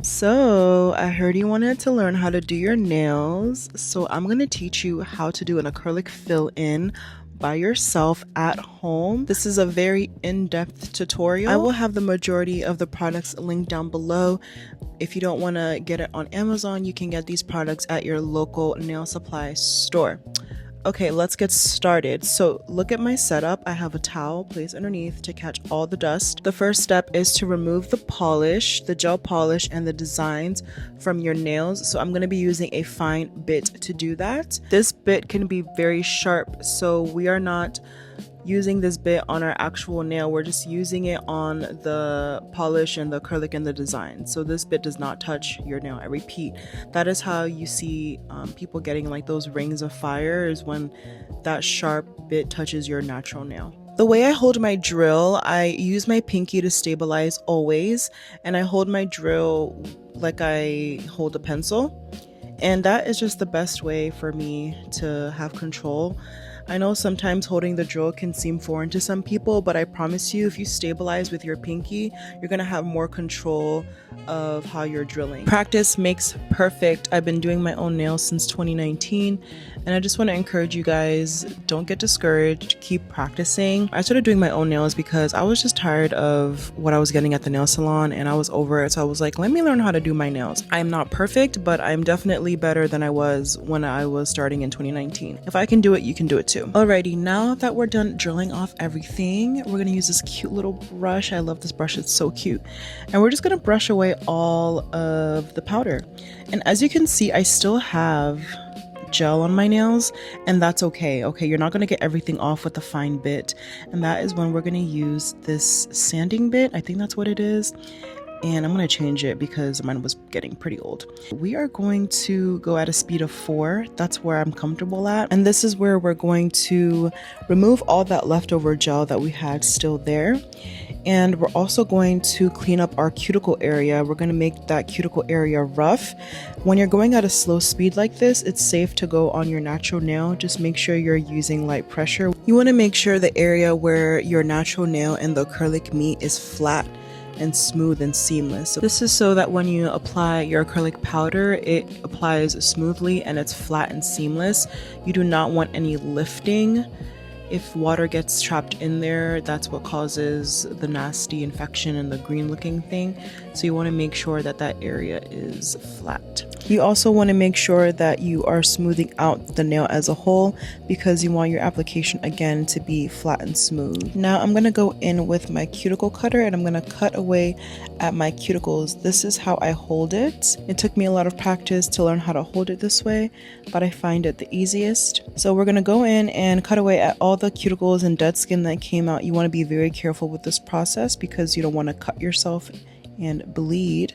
So I heard you wanted to learn how to do your nails, so I'm going to teach you how to do an acrylic fill-in by yourself at home. This is a very in-depth tutorial. I will have the majority of the products linked down below. If you don't want to get it on Amazon, you can get these products at your local nail supply store. Okay, let's get started. So look at my setup. I have a towel placed underneath to catch all the dust. The first step is to remove the polish, the gel polish, and the designs from your nails. So I'm going to be using a fine bit to do that. This bit can be very sharp, so we are not using this bit on our actual nail. We're just using it on the polish and the acrylic and the design. So this bit does not touch your nail. I repeat, that is how you see people getting like those rings of fire, is when that sharp bit touches your natural nail. The way I hold my drill, I use my pinky to stabilize always, and I hold my drill like I hold a pencil, and that is just the best way for me to have control. I know sometimes holding the drill can seem foreign to some people, but I promise you, if you stabilize with your pinky, you're gonna have more control of how you're drilling. Practice makes perfect. I've been doing my own nails since 2019, and I just want to encourage you guys, don't get discouraged, keep practicing. I started doing my own nails because I was just tired of what I was getting at the nail salon, and I was over it, so I was like, let me learn how to do my nails. I'm not perfect, but I'm definitely better than I was when I was starting in 2019. If I can do it, you can do it too. Alrighty, now that we're done drilling off everything, we're gonna use this cute little brush. I love this brush, it's so cute. And we're just gonna brush away all of the powder. And as you can see, I still have gel on my nails, and that's okay. Okay, you're not gonna get everything off with a fine bit, and that is when we're gonna use this sanding bit. I think that's what it is. And I'm going to change it because mine was getting pretty old. We are going to go at a speed of 4. That's where I'm comfortable at. And this is where we're going to remove all that leftover gel that we had still there. And we're also going to clean up our cuticle area. We're going to make that cuticle area rough. When you're going at a slow speed like this, it's safe to go on your natural nail. Just make sure you're using light pressure. You want to make sure the area where your natural nail and the acrylic meet is flat and smooth and seamless. So this is so that when you apply your acrylic powder, it applies smoothly and it's flat and seamless. You do not want any lifting. If water gets trapped in there, that's what causes the nasty infection and the green looking thing. So you want to make sure that that area is flat. You also want to make sure that you are smoothing out the nail as a whole, because you want your application again to be flat and smooth. Now I'm going to go in with my cuticle cutter and I'm going to cut away at my cuticles. This is how I hold it. It took me a lot of practice to learn how to hold it this way, but I find it the easiest. So we're going to go in and cut away at all the cuticles and dead skin that came out. You want to be very careful with this process because you don't want to cut yourself and bleed.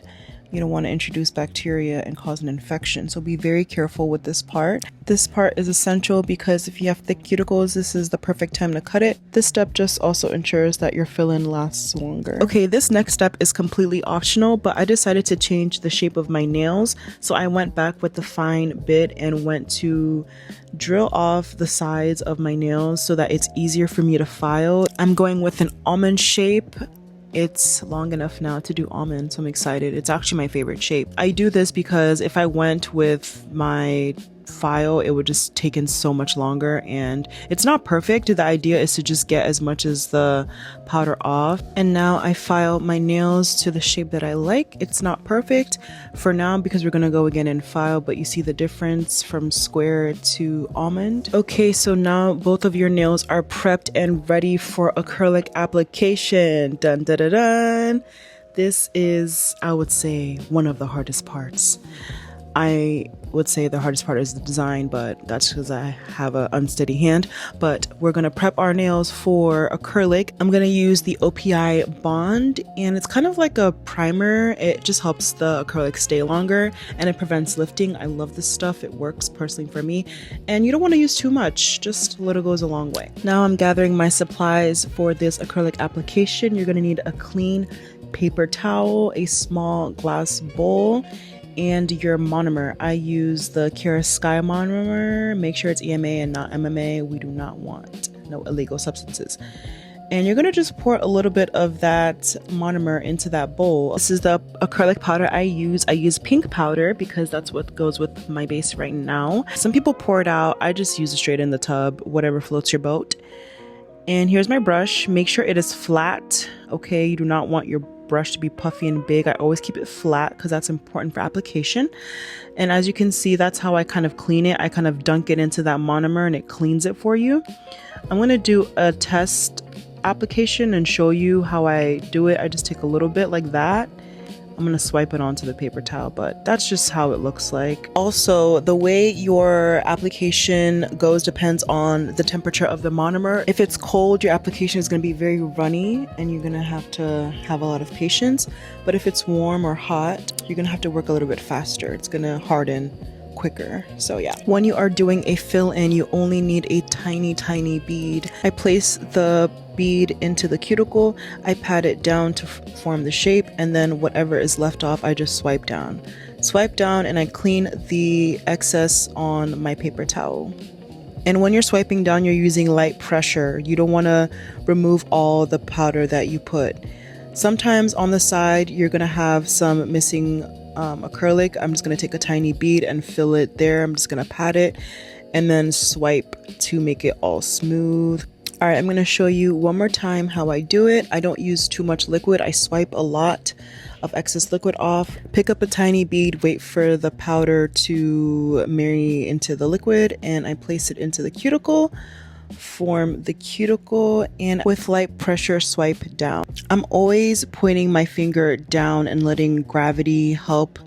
You don't want to introduce bacteria and cause an infection, so be very careful with this part. This part is essential because if you have thick cuticles, this is the perfect time to cut it. This step just also ensures that your fill-in lasts longer. Okay, this next step is completely optional, but I decided to change the shape of my nails, so I went back with the fine bit and went to drill off the sides of my nails so that it's easier for me to file. I'm going with an almond shape. It's long enough now to do almond, so I'm excited. It's actually my favorite shape. I do this because if I went with my file, it would just take in so much longer, and it's not perfect. The idea is to just get as much as the powder off. And now I file my nails to the shape that I like. It's not perfect for now because we're gonna go again and file, but you see the difference from square to almond. Okay, so now both of your nails are prepped and ready for acrylic application. Dun dun dun dun. This is, I would say, one of the hardest parts. I would say the hardest part is the design, but that's because I have an unsteady hand. But we're going to prep our nails for acrylic. I'm going to use the OPI Bond, and it's kind of like a primer. It just helps the acrylic stay longer and it prevents lifting. I love this stuff. It works personally for me. And you don't want to use too much, just a little goes a long way. Now I'm gathering my supplies for this acrylic application. You're going to need a clean paper towel, a small glass bowl, and your monomer. I use the Kara Sky monomer. Make sure it's EMA and not MMA. We do not want no illegal substances. And you're going to just pour a little bit of that monomer into that bowl. This is the acrylic powder I use. I use pink powder because that's what goes with my base right now. Some people pour it out. I just use it straight in the tub, whatever floats your boat. And here's my brush. Make sure it is flat. Okay, you do not want your brush to be puffy and big. I always keep it flat because that's important for application. And as you can see, that's how I kind of clean it. I kind of dunk it into that monomer and it cleans it for you. I'm going to do a test application and show you how I do it. I just take a little bit like that. I'm going to swipe it onto the paper towel, but that's just how it looks like. Also, the way your application goes depends on the temperature of the monomer. If it's cold, your application is going to be very runny and you're going to have a lot of patience. But if it's warm or hot, you're going to have to work a little bit faster. It's going to harden quicker. So yeah, when you are doing a fill in, you only need a tiny bead. I place the bead into the cuticle, I pat it down to form the shape, and then whatever is left off, I just swipe down and I clean the excess on my paper towel. And when you're swiping down, you're using light pressure. You don't want to remove all the powder that you put. Sometimes on the side you're going to have some missing acrylic. I'm just going to take a tiny bead and fill it there. I'm just going to pat it and then swipe to make it all smooth. All right, I'm going to show you one more time how I do it. I don't use too much liquid. I swipe a lot of excess liquid off, pick up a tiny bead, wait for the powder to marry into the liquid, and I place it into the cuticle, form the cuticle, and with light pressure swipe down. I'm always pointing my finger down and letting gravity help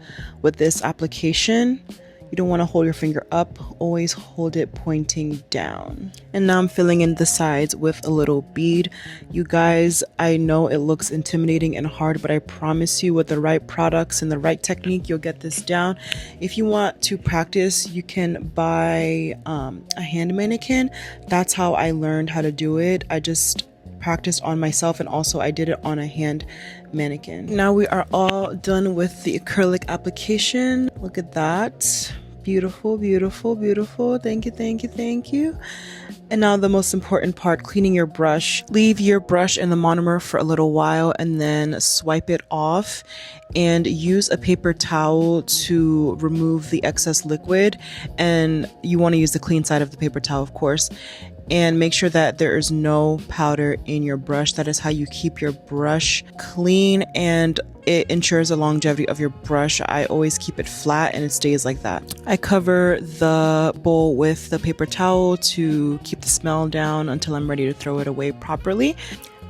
with this application. You don't want to hold your finger up, always hold it pointing down. And now I'm filling in the sides with a little bead. You guys, I know it looks intimidating and hard, but I promise you with the right products and the right technique, you'll get this down. If you want to practice, you can buy a hand mannequin. That's how I learned how to do it. I just practiced on myself, and also I did it on a hand mannequin. Now we are all done with the acrylic application. Look at that. Beautiful, beautiful, beautiful. Thank you. And now the most important part, cleaning your brush. Leave your brush in the monomer for a little while and then swipe it off and use a paper towel to remove the excess liquid. And you want to use the clean side of the paper towel, of course. And make sure that there is no powder in your brush. That is how you keep your brush clean, and it ensures the longevity of your brush. I always keep it flat and it stays like that. I cover the bowl with the paper towel to keep the smell down until I'm ready to throw it away properly.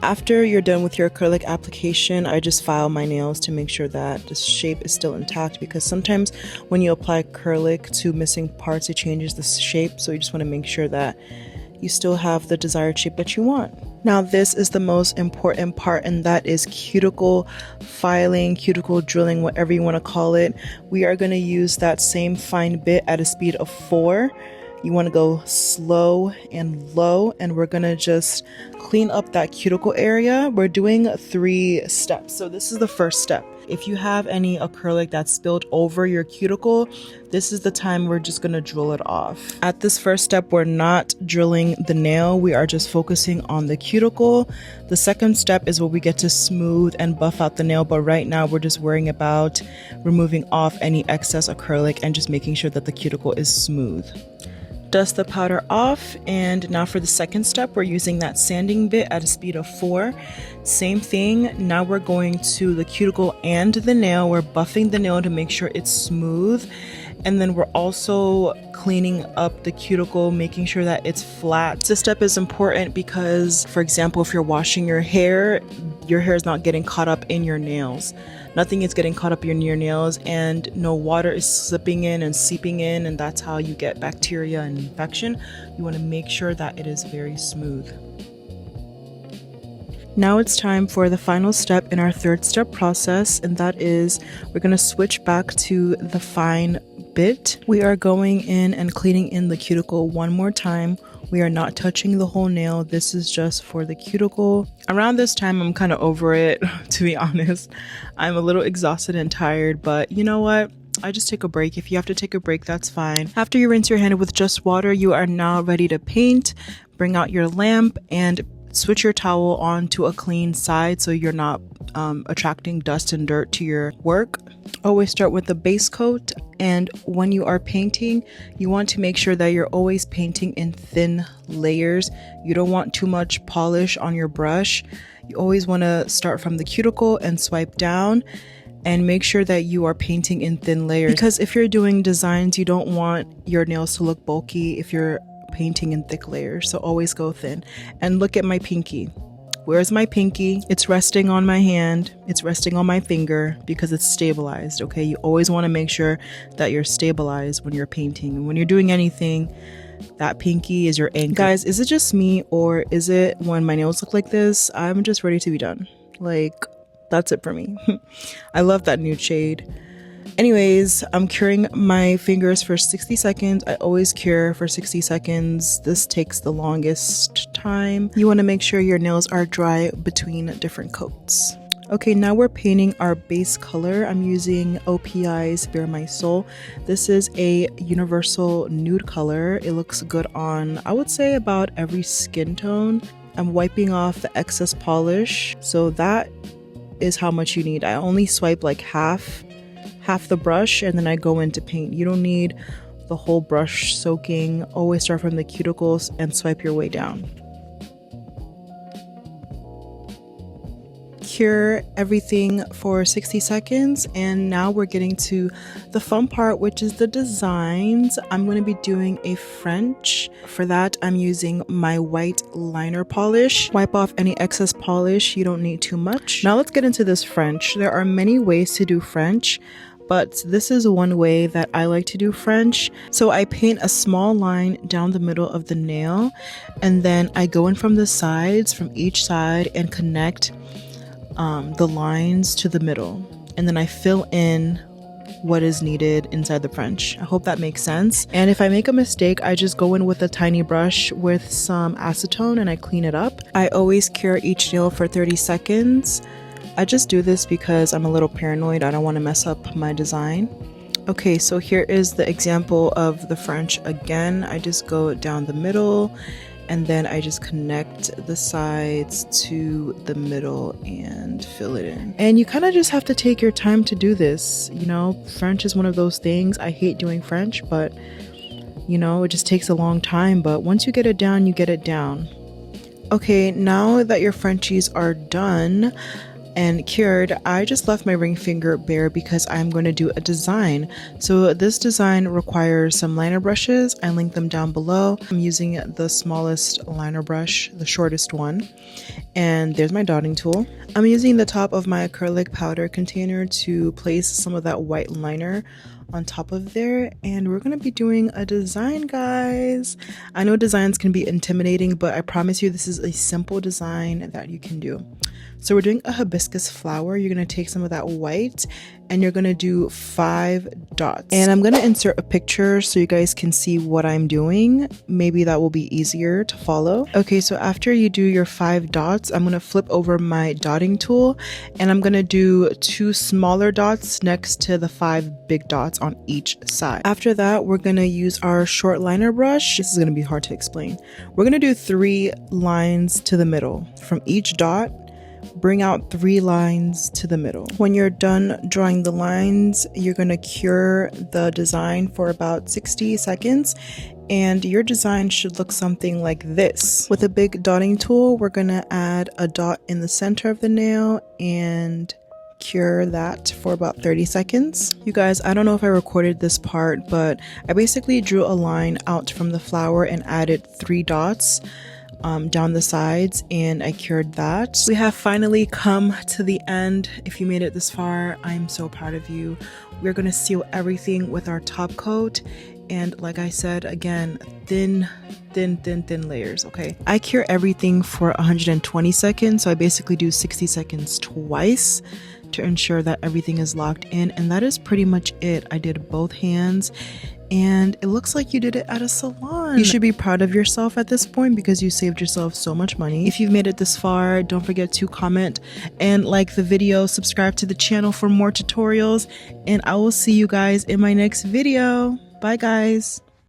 After you're done with your acrylic application, I just file my nails to make sure that the shape is still intact, because sometimes when you apply acrylic to missing parts, it changes the shape. So you just want to make sure that you still have the desired shape that you want. Now this is the most important part, and that is cuticle filing, cuticle drilling, whatever you want to call it. We are going to use that same fine bit at a speed of 4. You want to go slow and low, and we're going to just clean up that cuticle area. We're doing 3 steps. So this is the first step. If you have any acrylic that's spilled over your cuticle, this is the time we're just going to drill it off. At this first step, we're not drilling the nail. We are just focusing on the cuticle. The second step is where we get to smooth and buff out the nail, but right now we're just worrying about removing off any excess acrylic and just making sure that the cuticle is smooth. Dust the powder off, and now for the second step, we're using that sanding bit at a speed of 4. Same thing. Now we're going to the cuticle and the nail. We're buffing the nail to make sure it's smooth, and then we're also cleaning up the cuticle, making sure that it's flat. This step is important because, for example, if you're washing your hair is not getting caught up in your nails. Nothing is getting caught up in your nails, and no water is slipping in and seeping in, and that's how you get bacteria and infection. You want to make sure that it is very smooth. Now it's time for the final step in our 3rd step process, and that is we're going to switch back to the fine bit. We are going in and cleaning in the cuticle one more time. We are not touching the whole nail. This is just for the cuticle. Around this time, I'm kind of over it, to be honest. I'm a little exhausted and tired, but you know what? I just take a break. If you have to take a break, that's fine. After you rinse your hand with just water, you are now ready to paint. Bring out your lamp and switch your towel onto a clean side so you're not attracting dust and dirt to your work. Always start with the base coat, and when you are painting, you want to make sure that you're always painting in thin layers. You don't want too much polish on your brush. You always want to start from the cuticle and swipe down, and make sure that you are painting in thin layers, because if you're doing designs, you don't want your nails to look bulky if you're painting in thick layers. So always go thin. And look at my pinky. Where's my pinky? It's resting on my hand. It's resting on my finger because it's stabilized. Okay, you always want to make sure that you're stabilized when you're painting. When you're doing anything, that pinky is your anchor. Guys, is it just me, or is it when my nails look like this, I'm just ready to be done? Like, that's it for me. I love that nude shade. Anyways, I'm curing my fingers for 60 seconds. I always cure for 60 seconds. This takes the longest time. You want to make sure your nails are dry between different coats. Okay, now we're painting our base color. I'm using OPI's Bare My Soul. This is a universal nude color. It looks good on, I would say, about every skin tone. I'm wiping off the excess polish. So that is how much you need. I only swipe like half the brush, and then I go into paint. You don't need the whole brush soaking. Always start from the cuticles and swipe your way down. Cure everything for 60 seconds, and now we're getting to the fun part, which is the designs. I'm going to be doing a French. For that, I'm using my white liner polish. Wipe off any excess polish. You don't need too much. Now let's get into this French. There are many ways to do French, but this is one way that I like to do French. So I paint a small line down the middle of the nail, and then I go in from the sides, from each side, and connect the lines to the middle. And then I fill in what is needed inside the French. I hope that makes sense. And if I make a mistake, I just go in with a tiny brush with some acetone and I clean it up. I always cure each nail for 30 seconds. I just do this because I'm a little paranoid. I don't want to mess up my design. Okay, so here is the example of the French again. I just go down the middle, and then I just connect the sides to the middle and fill it in. And you kind of just have to take your time to do this. You know, French is one of those things. I hate doing French, but you know, it just takes a long time. But once you get it down, you get it down. Okay, now that your Frenchies are done and cured, I just left my ring finger bare because I'm going to do a design. So this design requires some liner brushes. I link them down below. I'm using the smallest liner brush, the shortest one. And there's my dotting tool. I'm using the top of my acrylic powder container to place some of that white liner on top of there, and we're going to be doing a design, guys. I know designs can be intimidating, but I promise you this is a simple design that you can do. So we're doing a hibiscus flower. You're going to take some of that white and you're going to do 5 dots. And I'm going to insert a picture so you guys can see what I'm doing. Maybe that will be easier to follow. Okay, so after you do your 5 dots, I'm going to flip over my dotting tool and I'm going to do 2 smaller dots next to the 5 big dots on each side. After that, we're going to use our short liner brush. This is going to be hard to explain. We're going to do 3 lines to the middle. From each dot, bring out 3 lines to the middle. When you're done drawing the lines, you're going to cure the design for about 60 seconds, and your design should look something like this. With a big dotting tool, we're going to add a dot in the center of the nail and cure that for about 30 seconds. You guys, I don't know if I recorded this part, but I basically drew a line out from the flower and added 3 dots down the sides, and I cured that. We have finally come to the end. If you made it this far, I'm so proud of you. We're going to seal everything with our top coat, and like I said, again, thin layers. Okay, I cure everything for 120 seconds, so I basically do 60 seconds twice to ensure that everything is locked in, and that is pretty much it. I did both hands, and it looks like you did it at a salon. You should be proud of yourself at this point because you saved yourself so much money. If you've made it this far, don't forget to comment and like the video, subscribe to the channel for more tutorials, and I will see you guys in my next video. Bye guys.